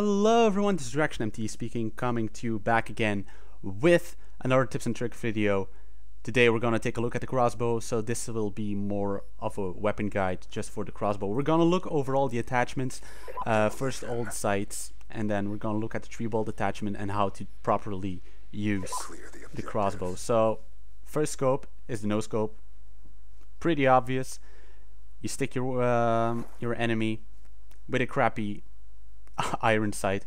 Hello everyone, this is Reactiiongaming speaking, coming to you back again with another tips and trick video. Today we're going to take a look at the crossbow, so this will be more of a weapon guide just for the crossbow. We're going to look over all the attachments, first all the sights, and then we're going to look at the 3-bolt attachment and how to properly use the crossbow. So first scope is the no scope, pretty obvious. You stick your enemy with a crappy iron sight.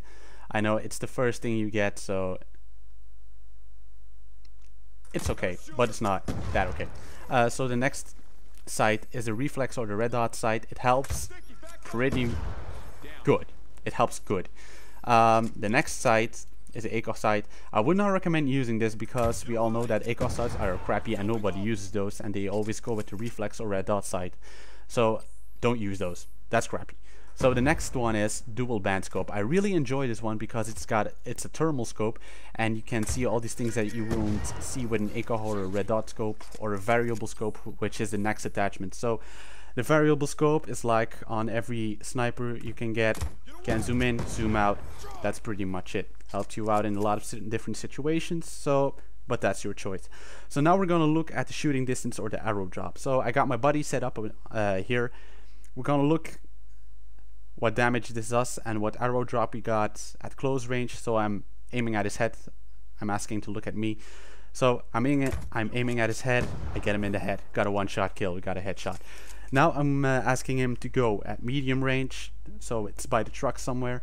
I know it's the first thing you get, so it's okay, but it's not that okay. So the next sight is the reflex or the red dot sight. It helps pretty good. It helps good. The next sight is the ACOS sight. I would not recommend using this because we all know that ACOS sights are crappy and nobody uses those, and they always go with the reflex or red dot sight. So don't use those. That's crappy. So the next one is dual band scope. I really enjoy this one because it's a thermal scope, and you can see all these things that you won't see with an ACOS or a red dot scope or a variable scope, which is the next attachment. So the variable scope is like on every sniper you can get. You can zoom in, zoom out. That's pretty much it. Helps you out in a lot of different situations. So, but that's your choice. So now we're gonna look at the shooting distance or the arrow drop. So I got my buddy set up here. We're gonna look what damage this does and what arrow drop we got at close range. So I'm aiming at his head. I'm asking to look at me. So I'm aiming at his head. I get him in the head. Got a one-shot kill. We got a headshot. Now I'm asking him to go at medium range. So it's by the truck somewhere.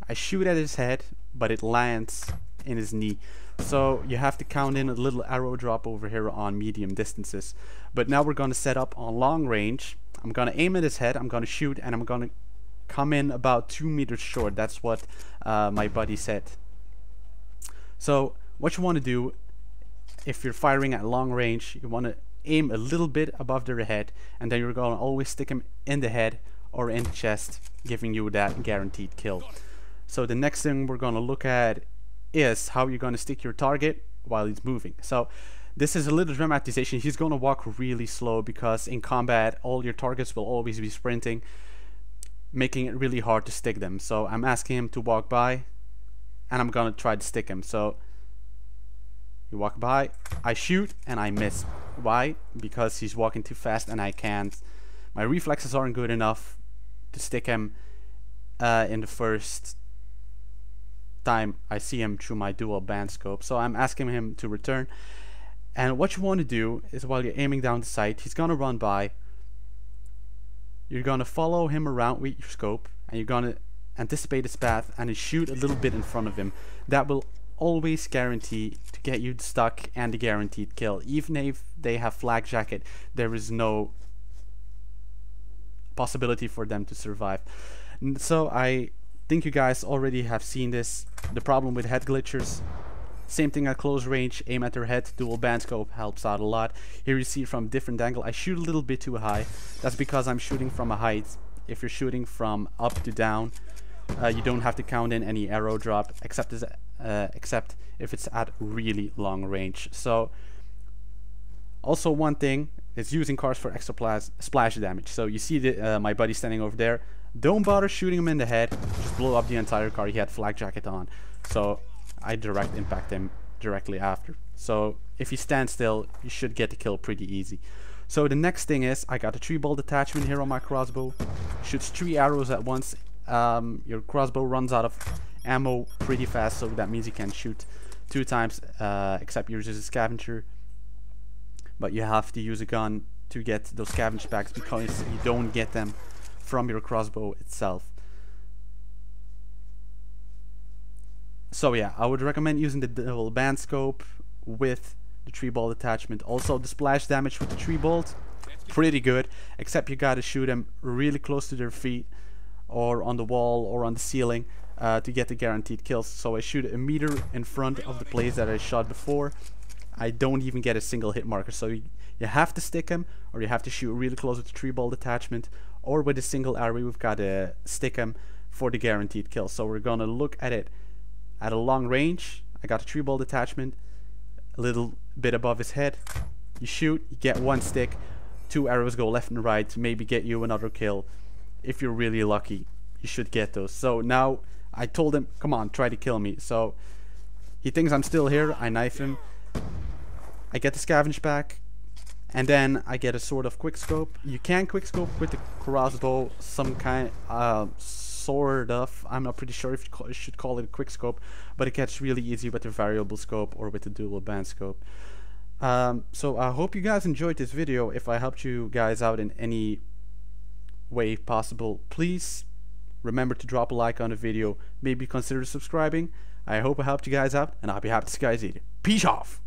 I shoot at his head, but it lands in his knee. So you have to count in a little arrow drop over here on medium distances. But now we're going to set up on long range. I'm going to aim at his head. I'm going to shoot, and I'm going to come in about 2 meters short. That's what my buddy said. So what you want to do, if you're firing at long range, you want to aim a little bit above their head, and then you're going to always stick him in the head or in the chest, giving you that guaranteed kill. So the next thing we're going to look at is how you're going to stick your target while he's moving. So this is a little dramatization. He's going to walk really slow because in combat all your targets will always be sprinting, making it really hard to stick them. So I'm asking him to walk by, and I'm gonna try to stick him. So you walk by, I shoot, and I miss. Why? Because he's walking too fast and I can't. My reflexes aren't good enough to stick him in the first time I see him through my dual band scope. So I'm asking him to return, and what you want to do is while you're aiming down the sight, he's gonna run by. You're going to follow him around with your scope, and you're going to anticipate his path and shoot a little bit in front of him. That will always guarantee to get you stuck and the guaranteed kill. Even if they have flak jacket, there is no possibility for them to survive. So I think you guys already have seen this. The problem with head glitchers, same thing at close range, aim at their head, dual band scope helps out a lot. Here you see from a different angle, I shoot a little bit too high. That's because I'm shooting from a height. If you're shooting from up to down, you don't have to count in any arrow drop, except if it's at really long range. So also one thing is using cars for extra splash damage. So you see my buddy standing over there. Don't bother shooting him in the head, just blow up the entire car. He had flak jacket on. So I direct impact him directly after. So if you stand still, you should get the kill pretty easy. So the next thing is I got a 3-bolt attachment here on my crossbow. Shoots 3 arrows at once. Your crossbow runs out of ammo pretty fast, so that means you can shoot 2 times, except yours is a scavenger. But you have to use a gun to get those scavenge packs because you don't get them from your crossbow itself. So yeah, I would recommend using the dual band scope with the 3-bolt attachment. Also the splash damage with the 3-bolt, pretty good, except you gotta shoot them really close to their feet or on the wall or on the ceiling to get the guaranteed kills. So I shoot a meter in front of the place that I shot before. I don't even get a single hit marker. So you have to stick him, or you have to shoot really close with the 3-bolt attachment, or with a single arrow we've got to stick him for the guaranteed kill. So we're gonna look at it at a long range. I got a 3-bolt attachment a little bit above his head. You shoot, you get 1 stick, 2 arrows go left and right to maybe get you another kill. If you're really lucky, you should get those. So now I told him, come on, try to kill me. So he thinks I'm still here. I knife him. I get the scavenge back. And then I get a sort of quick scope. You can quick scope with the crossbow, some kind, sort of. I'm not pretty sure if you should call it a quick scope, but it gets really easy with the variable scope or with the dual band scope. So I hope you guys enjoyed this video. If I helped you guys out in any way possible, please remember to drop a like on the video. Maybe consider subscribing. I hope I helped you guys out, and I'll be happy to see you guys later. Peace off!